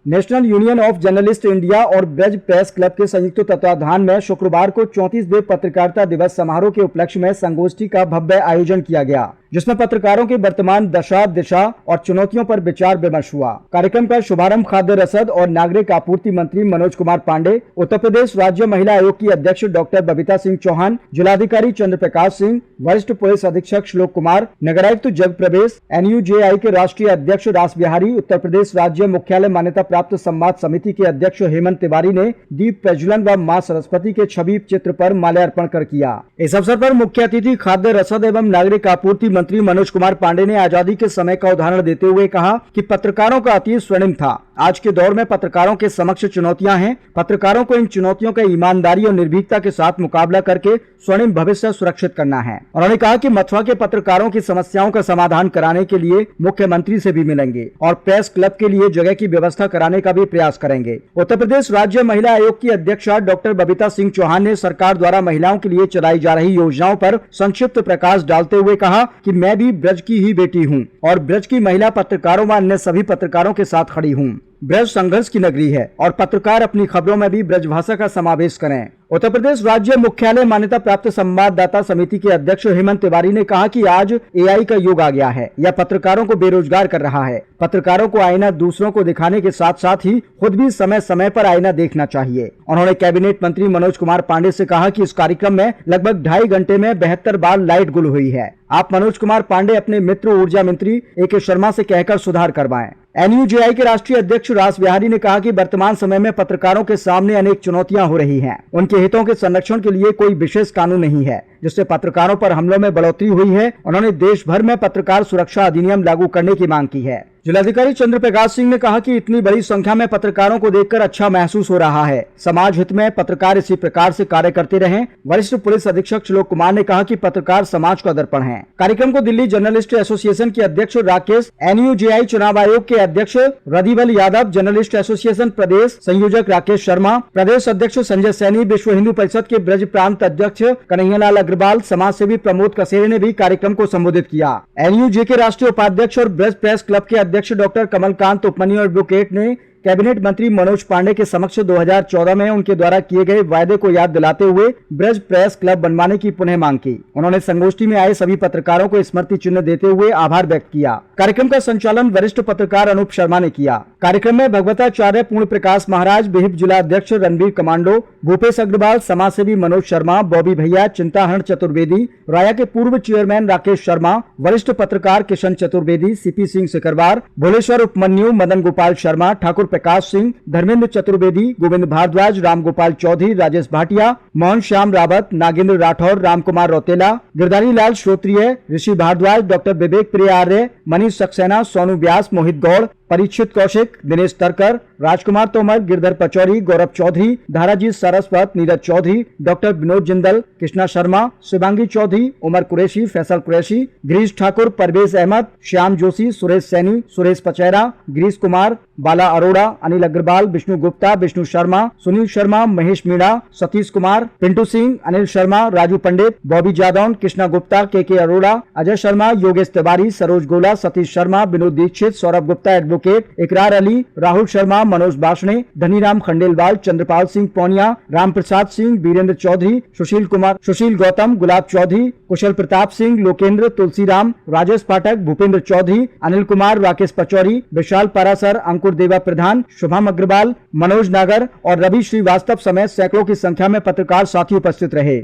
National union of journalist India और Braj press club के संयुक्त तत्वाधान में शुक्रवार को 34वें पत्रकारिता दिवस समारोह के उपलक्ष्य में संगोष्ठी का भव्य आयोजन किया गया, जिसमें पत्रकारों की वर्तमान दशा, दिशा और चुनौतियों पर विचार विमर्श हुआ। कार्यक्रम का शुभारंभ खाद्य रसद और नागरिक आपूर्ति मंत्री मनोज कुमार पांडे, उत्तर प्रदेश राज्य महिला आयोग की अध्यक्ष डॉक्टर बबीता सिंह चौहान, जिलाधिकारी चंद्र प्रकाश सिंह, वरिष्ठ पुलिस अधीक्षक श्लोक कुमार, नगरायुक्त जग प्रवेश, NUJI के राष्ट्रीय अध्यक्ष रास बिहारी, उत्तर प्रदेश राज्य मुख्यालय मान्यता प्राप्त संवाद समिति के अध्यक्ष हेमंत तिवारी ने दीप प्रज्वलन व मां सरस्वती के छवि चित्र पर माल्यार्पण कर किया। इस अवसर पर मुख्य अतिथि खाद्य रसद एवं नागरिक आपूर्ति मंत्री मनोज कुमार पांडे ने आजादी के समय का उदाहरण देते हुए कहा कि पत्रकारों का अतीत स्वर्णिम था। आज के दौर में पत्रकारों के समक्ष चुनौतियां हैं। पत्रकारों को इन चुनौतियों का ईमानदारी और निर्भीकता के साथ मुकाबला करके स्वर्णिम भविष्य सुरक्षित करना है। उन्होंने कहा कि मथुरा के पत्रकारों की समस्याओं का समाधान कराने के लिए मुख्यमंत्री से भी मिलेंगे और प्रेस क्लब के लिए जगह की व्यवस्था कराने का भी प्रयास करेंगे। उत्तर प्रदेश राज्य महिला आयोग की अध्यक्षा डॉक्टर बबीता सिंह चौहान ने सरकार द्वारा महिलाओं के लिए चलाई जा रही योजनाओं पर संक्षिप्त प्रकाश डालते हुए कहा कि मैं भी ब्रज की ही बेटी हूं और ब्रज की महिला पत्रकारों व अन्य सभी पत्रकारों के साथ खड़ी हूं। ब्रज संघर्ष की नगरी है और पत्रकार अपनी खबरों में भी ब्रज भाषा का समावेश करें। उत्तर प्रदेश राज्य मुख्यालय मान्यता प्राप्त संवाददाता समिति के अध्यक्ष हेमंत तिवारी ने कहा कि आज AI का युग आ गया है। यह पत्रकारों को बेरोजगार कर रहा है। पत्रकारों को आईना दूसरों को दिखाने के साथ साथ ही खुद भी समय समय पर आईना देखना चाहिए। उन्होंने कैबिनेट मंत्री मनोज कुमार पांडे से कहा कि इस कार्यक्रम में लगभग 2.5 घंटे में 72 बार लाइट गुल हुई है। आप मनोज कुमार पांडे अपने मित्र ऊर्जा मंत्री AK शर्मा से कहकर सुधार करवाएं। NUJI के राष्ट्रीय अध्यक्ष रास बिहारी ने कहा कि वर्तमान समय में पत्रकारों के सामने अनेक चुनौतियां हो रही हैं। उनके हितों के संरक्षण के लिए कोई विशेष कानून नहीं है, जिससे पत्रकारों पर हमलों में बढ़ोतरी हुई है। उन्होंने देश भर में पत्रकार सुरक्षा अधिनियम लागू करने की मांग की है। जिलाधिकारी चंद्र प्रकाश सिंह ने कहा कि इतनी बड़ी संख्या में पत्रकारों को देखकर अच्छा महसूस हो रहा है। समाज हित में पत्रकार इसी प्रकार से कार्य करते रहें। वरिष्ठ पुलिस अधीक्षक श्लोक कुमार ने कहा कि पत्रकार समाज का दर्पण है। कार्यक्रम को दिल्ली जर्नलिस्ट एसोसिएशन के अध्यक्ष राकेश, NUJI चुनाव आयोग के अध्यक्ष रदिवल यादव, जर्नलिस्ट एसोसिएशन प्रदेश संयोजक राकेश शर्मा, प्रदेश अध्यक्ष संजय सैनी, विश्व हिंदू परिषद के ब्रज प्रांत अध्यक्ष कन्हैयालाल अग्रवाल, समाज सेवी प्रमोद कसेरे ने भी कार्यक्रम को संबोधित किया। NUJ के राष्ट्रीय उपाध्यक्ष और ब्रज प्रेस क्लब के अध्यक्ष डॉक्टर कमलकांत उपमन्यु एडवोकेट ने कैबिनेट मंत्री मनोज पांडे के समक्ष 2014 में उनके द्वारा किए गए वायदे को याद दिलाते हुए ब्रज प्रेस क्लब बनवाने की पुनः मांग की। उन्होंने संगोष्ठी में आए सभी पत्रकारों को स्मृति चिन्ह देते हुए आभार व्यक्त किया। कार्यक्रम का संचालन वरिष्ठ पत्रकार अनूप शर्मा ने किया। कार्यक्रम में भगवताचार्य पूर्ण प्रकाश महाराज, बिहिप जिला अध्यक्ष रणबीर कमांडो, भूपेश अग्रवाल, समाज सेवी मनोज शर्मा, बॉबी भैया, चिंताहरण चतुर्वेदी, राया के पूर्व चेयरमैन राकेश शर्मा, वरिष्ठ पत्रकार किशन चतुर्वेदी, CP सिंह सिकरवार, भोलेश्वर उपमन्यु, मदन गोपाल शर्मा, ठाकुर प्रकाश सिंह, धर्मेंद्र चतुर्वेदी, गोविंद भारद्वाज, राम गोपाल चौधरी, राजेश भाटिया, मोहन श्याम रावत, नागेंद्र राठौर, राम कुमार रौतेला, गिरधारी लाल श्रोत्रिय, ऋषि भारद्वाज, डॉक्टर विवेक प्रिय आर्य, मनीष सक्सेना, सोनू व्यास, मोहित गौड़, परीक्षित कौशिक, दिनेश तरकर, राजकुमार तोमर, गिरधर पचौरी, गौरव चौधरी, धाराजी सरस्वत, नीरज चौधरी, डॉक्टर विनोद जिंदल, कृष्णा शर्मा, शिवांगी चौधरी, उमर कुरैशी, फैसल कुरैशी, गिरीश ठाकुर, परवेज अहमद, श्याम जोशी, सुरेश सैनी, सुरेश पचैरा, गिरीश कुमार, बाला अरोड़ा, अनिल अग्रवाल, विष्णु गुप्ता, विष्णु शर्मा, सुनील शर्मा, महेश मीणा, सतीश कुमार, पिंटू सिंह, अनिल शर्मा, राजू पंडित, बॉबी जादौन, कृष्णा गुप्ता, KK अरोड़ा, अजय शर्मा, योगेश तिवारी, सरोज गोला, सतीश शर्मा, विनोद दीक्षित, सौरभ गुप्ता एडवोकेट, इकरार अली, राहुल शर्मा, मनोज बाशने, धनीराम खंडेलवाल, चंद्रपाल सिंह पौनिया, राम प्रसाद सिंह, वीरेंद्र चौधरी, सुशील कुमार, सुशील गौतम, गुलाब चौधरी, कुशल प्रताप सिंह, लोकेंद्र, तुलसीराम, राजेश पाठक, भूपेंद्र चौधरी, अनिल कुमार, राकेश पचौरी, विशाल पारासर, अंकुर देवा प्रधान, शुभम अग्रवाल, मनोज नागर और रवि श्रीवास्तव समेत सैकड़ों की संख्या में पत्रकार साथी उपस्थित रहे।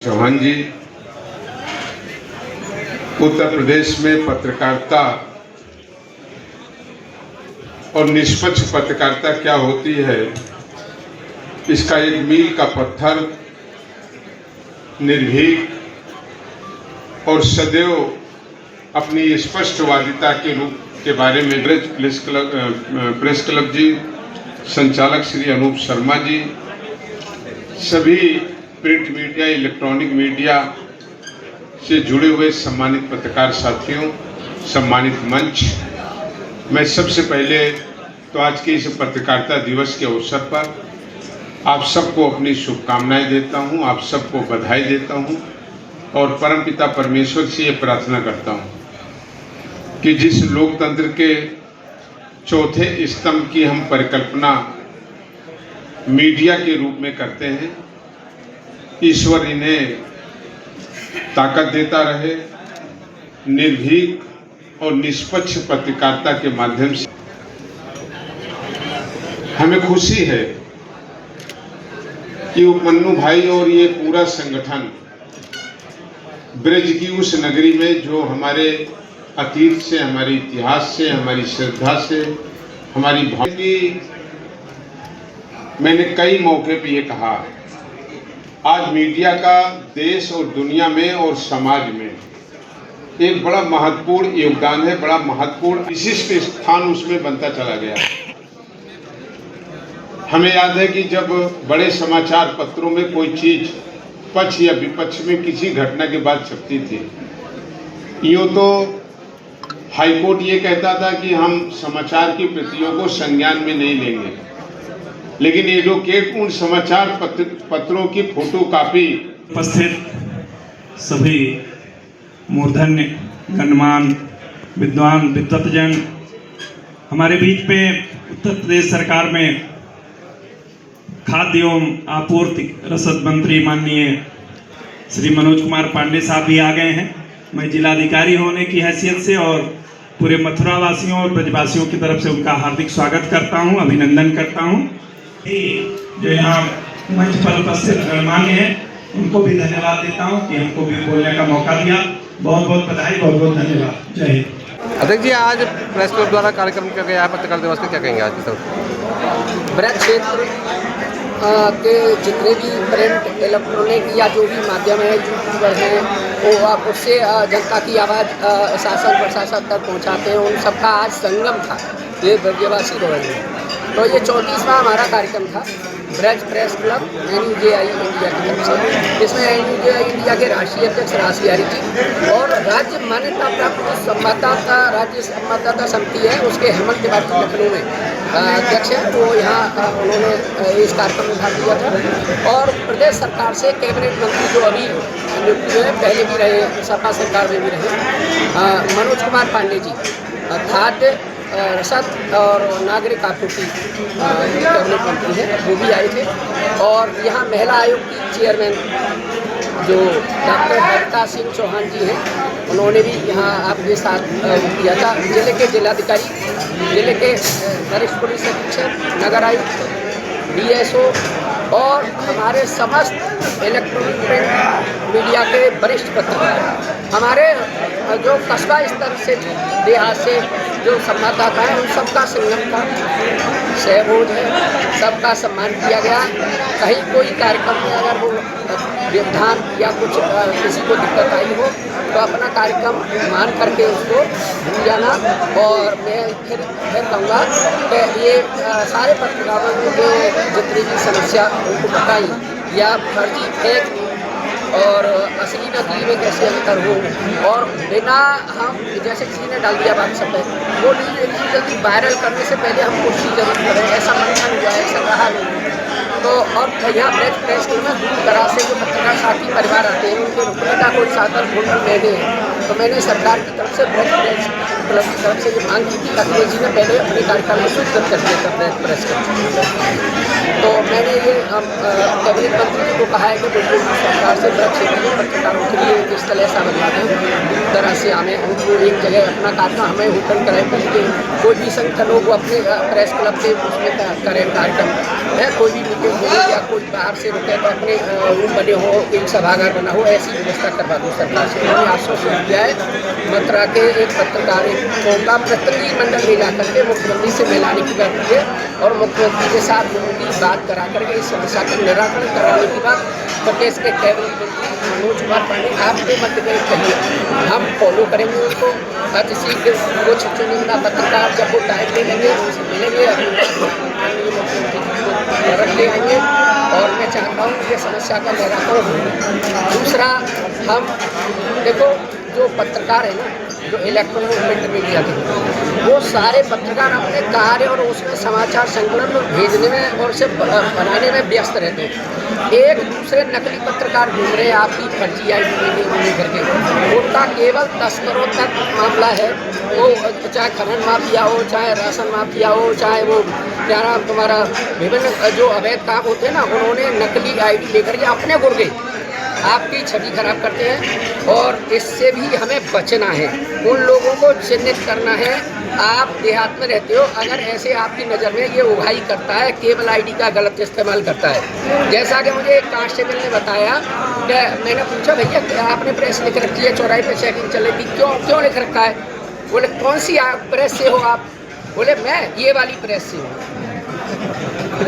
चौहान जी, उत्तर प्रदेश में पत्रकारिता और निष्पक्ष पत्रकारिता क्या होती है, इसका एक मील का पत्थर, निर्भीक और सदैव अपनी स्पष्टवादिता के रूप के बारे में ब्रज प्रेस क्लब जी, संचालक श्री अनूप शर्मा जी, सभी प्रिंट मीडिया, इलेक्ट्रॉनिक मीडिया से जुड़े हुए सम्मानित पत्रकार साथियों, सम्मानित मंच, मैं सबसे पहले तो आज के इस पत्रकारिता दिवस के अवसर पर आप सबको अपनी शुभकामनाएं देता हूं, आप सबको बधाई देता हूं और परमपिता परमेश्वर से ये प्रार्थना करता हूं कि जिस लोकतंत्र के चौथे स्तंभ की हम परिकल्पना मीडिया के रूप में करते हैं। ईश्वर इन्हें ताकत देता रहे, निर्भीक और निष्पक्ष पत्रकारिता के माध्यम से हमें खुशी है कि उपमन्यु भाई और ये पूरा संगठन ब्रज की उस नगरी में जो हमारे अतीत से, हमारे इतिहास से, हमारी श्रद्धा से, हमारी भावना, मैंने कई मौके पे ये कहा, आज मीडिया का देश और दुनिया में और समाज में एक बड़ा महत्वपूर्ण योगदान है, बड़ा महत्वपूर्ण विशिष्ट स्थान उसमें बनता चला गया। हमें याद है कि जब बड़े समाचार पत्रों में कोई चीज पक्ष या विपक्ष में किसी घटना के बाद छपती थी, यूँ तो हाईकोर्ट ये कहता था कि हम समाचार की प्रतियों को संज्ञान में नहीं लेंगे, लेकिन एडवोकेट उन समाचार पत्रों की फोटो कॉपी। उपस्थित सभी मूर्धन्य गणमान्य विद्वान विद्वतजन, हमारे बीच में उत्तर प्रदेश सरकार में खाद्य एवं आपूर्ति रसद मंत्री माननीय श्री मनोज कुमार पांडे साहब भी आ गए हैं। मैं जिलाधिकारी होने की हैसियत से और पूरे मथुरा वासियों और ब्रजवासियों की तरफ से उनका हार्दिक स्वागत करता हूं, अभिनंदन करता हूं। जो यहाँ मंच पर उपस्थित गणमान्य हैं उनको भी धन्यवाद देता हूं कि हमको भी बोलने का मौका दिया। बहुत बहुत बधाई, बहुत बहुत धन्यवाद। जय हिंद। अध्यक्ष जी, आज प्रेस क्लब द्वारा कार्यक्रम किया गया पत्रकार दिवस का, क्या कहेंगे आज की तरफ? ब्रज क्षेत्र के जितने भी प्रिंट, इलेक्ट्रॉनिक या जो भी माध्यम है, यूट्यूबर हैं, वो आप उससे जनता की आवाज़ शासन प्रशासन तक पहुंचाते हैं, उन सबका आज संगम था ये ब्रजवासी भवन में। तो ये 34वां हमारा कार्यक्रम था Braj press club NUJI India की तरफ से, जिसमें NUJI इंडिया के राष्ट्रीय अध्यक्ष राज बिहारी जी और राज्य मान्यता प्राप्त संवाददाता राज्य संवाददाता समिति है उसके हेमंत तिवारी लखनऊ में अध्यक्ष है, वो यहाँ उन्होंने इस कार्यक्रम में भाग लिया था। और प्रदेश सरकार से कैबिनेट मंत्री जो अभी नियुक्त हुए, पहले भी रहे, सपा सरकार में भी रहे, मनोज कुमार पांडे जी, खाद्य रसद और नागरिक आपूर्ति कैबिनेट मंत्री हैं, वो भी आए थे। और यहाँ महिला आयोग की चेयरमैन जो डॉक्टर हरिता सिंह चौहान जी हैं, उन्होंने भी यहाँ आपके साथ किया था। जिले के जिलाधिकारी, जिले के वरिष्ठ पुलिस अधीक्षक, नगर आयुक्त, DSO और हमारे समस्त इलेक्ट्रॉनिक प्रिंट मीडिया के वरिष्ठ पत्रकार, हमारे जो कस्बा स्तर से देहात से जो संवाददाता हैं, उन सबका संगम था, सहबोध है, सबका सम्मान किया गया। कहीं कोई कार्यक्रम में अगर वो व्यवधान या कुछ किसी को दिक्कत आई हो तो अपना कार्यक्रम मान करके उसको भूल जाना। और मैं फिर कहूँगा कि ये सारे पत्रकारों ने जो जितनी भी समस्या उनको बताई या फर्जी फेक और असली नकली में कैसे अंतर हो, और बिना हम जैसे किसी ने डाल दिया व्हाट्सएप पे, वो न्यूज़ इतनी जल्दी वायरल करने से पहले हम कोशिश जरूर करें, ऐसा मंथन हुआ, ऐसा रहा नहीं। तो और यहाँ प्रेस क्लब में दूर दराज से जो पत्रकार साथी परिवार आते हैं, उनके रुकने का कोई साधन ढूंढ मैंने है, तो मैंने सरकार की तरफ से ब्रज प्रेस क्लब की तरफ से ये मांग की थी अखिलेश जी ने पहले अपने कार्यकाल में स्वीकृत कर दिया था प्रेस क्लब। तो मैंने ये कैबिनेट मंत्री जी को कहा है कि बिल्कुल सरकार से ब्रज क्षेत्र के पत्रकारों के लिए किस तरह से बदला दें, दूर दराज से हमें उनको एक जगह अपना कार्यक्रम हमें होटल कराए करके कोई भी संख्या लोग अपने प्रेस क्लब के उसमें करें कार्यक्रम है, कोई भी मीटिंग हो या कोई बाहर से रुके तो अपने रूम बने हो, एक सभागार बना हो, ऐसी व्यवस्था करवा दो सरकार से। उन्होंने आश्वासन दिया है। मथुरा के एक पत्रकार का प्रतिनिधिमंडल ले जा करके मुख्यमंत्री से मिलाने की बात की है और मुख्यमंत्री के साथ उनकी बात करा करके इस समस्या का निराकरण कराने की बात प्रदेश के कैबिनेट मंत्री मनोज कुमार पांडे आपके मध्य में कहिए, हम फॉलो करेंगे उनको। अति शीघ्र कुछ चुनिंदा पत्रकार जब वो टाइम ले लेंगे उनसे मिलेंगे, रख ले आएंगे और मैं चाहता हूँ कि समस्या का निराकरण हो। दूसरा, हम देखो जो पत्रकार है ना, जो इलेक्ट्रॉनिक प्रिंट मीडिया के, वो सारे पत्रकार अपने कार्य और उसमें समाचार संकलन भेजने में और उसे बनाने में व्यस्त रहते हैं। एक दूसरे नकली पत्रकार घूम रहे हैं आपकी फर्जी ID लेके करके, उनका केवल तस्करों तक मामला है, वो चाहे खनन माफिया हो, चाहे राशन माफिया हो, चाहे वो क्या नाम तुम्हारा विभिन्न जो अवैध काम होते हैं ना, उन्होंने नकली ID लेकर के अपने गुर्गे आपकी छवि खराब करते हैं और इससे भी हमें बचना है। उन लोगों को चिन्हित करना है। आप देहात में रहते हो, अगर ऐसे आपकी नज़र में ये उगाही करता है, केबल ID का गलत इस्तेमाल करता है, जैसा कि मुझे एक कांस्टेबल ने बताया कि मैंने पूछा भैया आपने प्रेस लिख रखी है, चौराहे पे चेकिंग चलेगी, क्यों लिख रखा है? बोले कौन सी प्रेस से हो आप? बोले मैं ये वाली प्रेस से हूँ,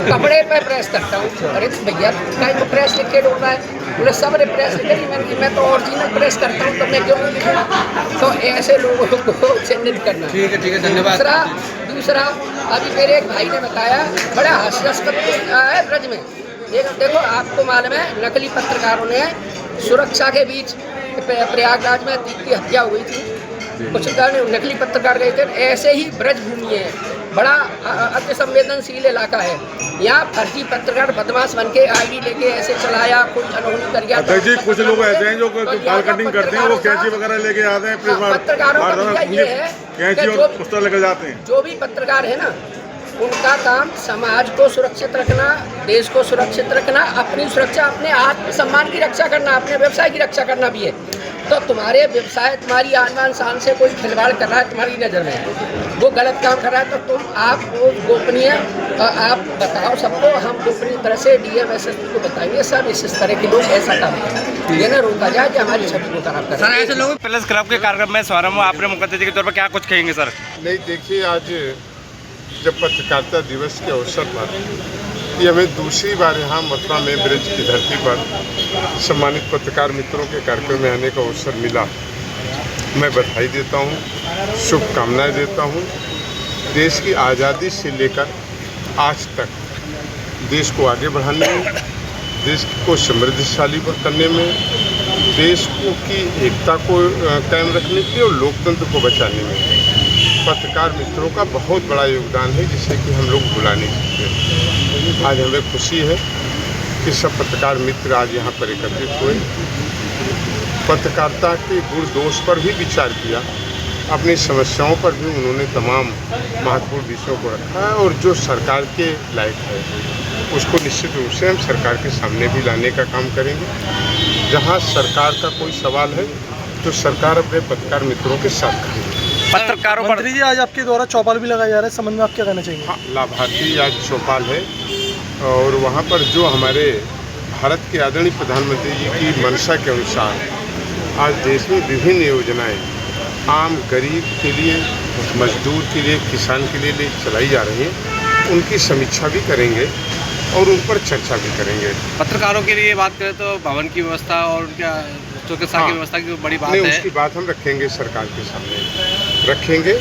कपड़े पे प्रेस करता हूँ। अरे भैया कहीं तो प्रेस लिख के ढूंढना है। बोले सब ने प्रेस लिखी, मैं तो ओरिजिनल प्रेस करता हूँ, तो मैं क्यों नहीं लिखूँ? तो ऐसे लोगों को चिन्हित करना। ठीक है, धन्यवाद। दूसरा अभी मेरे एक भाई ने बताया, बड़ा हास्यास्पद है ब्रज में। देखो आपको मालूम है, नकली पत्रकारों ने सुरक्षा के बीच प्रयागराज में 3 की हत्या हुई थी, कुछ नकली पत्रकार गए थे। ऐसे ही ब्रज भूमि है, बड़ा अति संवेदनशील इलाका है। यहाँ फर्जी पत्रकार बदमाश बन के ID लेके ऐसे चलाया, कोई अनहोनी कर गया। जी कुछ लोग ऐसे हैं जो बाल कटिंग करते हैं, वो कैंची वगैरह लेके आते हैं, पत्रकारों का ये है कैंची और पुस्तक लेकर जाते हैं। जो भी पत्रकार है ना, उनका काम समाज को सुरक्षित रखना, देश को सुरक्षित रखना, अपनी सुरक्षा, अपने आत्मसम्मान की रक्षा करना, अपने व्यवसाय की रक्षा करना भी है। तो तुम्हारे व्यवसाय, तुम्हारी आन शान से कोई खिलवाड़ कर रहा है, तुम्हारी नज़र में वो गलत काम कर रहा है, तो आप वो गोपनीय आप बताओ सबको, हम गोपनीय तरह से DM SSP को बताएंगे सब इस तरह के लोग ऐसा काम करें, ये ना रोका जाए कि हमारी छवि को खराब कर। सर ऐसे लोग प्रेस क्लब के कार्यक्रम में समारोह में आपने मुख्य अतिथि के तौर पर क्या कुछ कहेंगे सर? नहीं, देखिए आज जब पत्रकारिता दिवस के अवसर पर ये हमें दूसरी बार यहाँ मथुरा में ब्रज की धरती पर सम्मानित पत्रकार मित्रों के कार्यक्रम में आने का अवसर मिला। मैं बधाई देता हूँ, शुभकामनाएं देता हूँ। देश की आज़ादी से लेकर आज तक देश को आगे बढ़ाने में, देश को समृद्धशाली करने में, देश की एकता को कायम रखने के लिए और लोकतंत्र को बचाने में पत्रकार मित्रों का बहुत बड़ा योगदान है, जिसे कि हम लोग भुला नहीं सकते। आज हमें खुशी है कि सब पत्रकार मित्र आज यहाँ पर एकत्रित हुए, पत्रकारिता के गुण दोष पर भी विचार किया, अपनी समस्याओं पर भी उन्होंने तमाम महत्वपूर्ण विषयों को रखा है और जो सरकार के लायक है उसको निश्चित रूप से हम सरकार के सामने भी लाने का काम करेंगे। जहाँ सरकार का कोई सवाल है तो सरकार अपने पत्रकार मित्रों के साथ खड़ी है। पत्रकारों पर मंत्री जी आज आपके द्वारा चौपाल भी लगाया जा रहा है, संबंध में आप क्या कहना चाहेंगे? हाँ, लाभार्थी आज चौपाल है और वहाँ पर जो हमारे भारत के आदरणीय प्रधानमंत्री जी की मंशा के अनुसार आज देश में विभिन्न योजनाएं आम गरीब के लिए, मजदूर के लिए, किसान के लिए चलाई जा रही हैं, उनकी समीक्षा भी करेंगे और उन पर चर्चा भी करेंगे। पत्रकारों के लिए बात करें तो भवन की व्यवस्था और उनका चिकित्सा की व्यवस्था की बड़ी बात है। उसकी बात हम रखेंगे, सरकार के सामने रखेंगे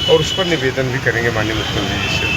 और उस पर निवेदन भी करेंगे माननीय मुख्यमंत्री जी से।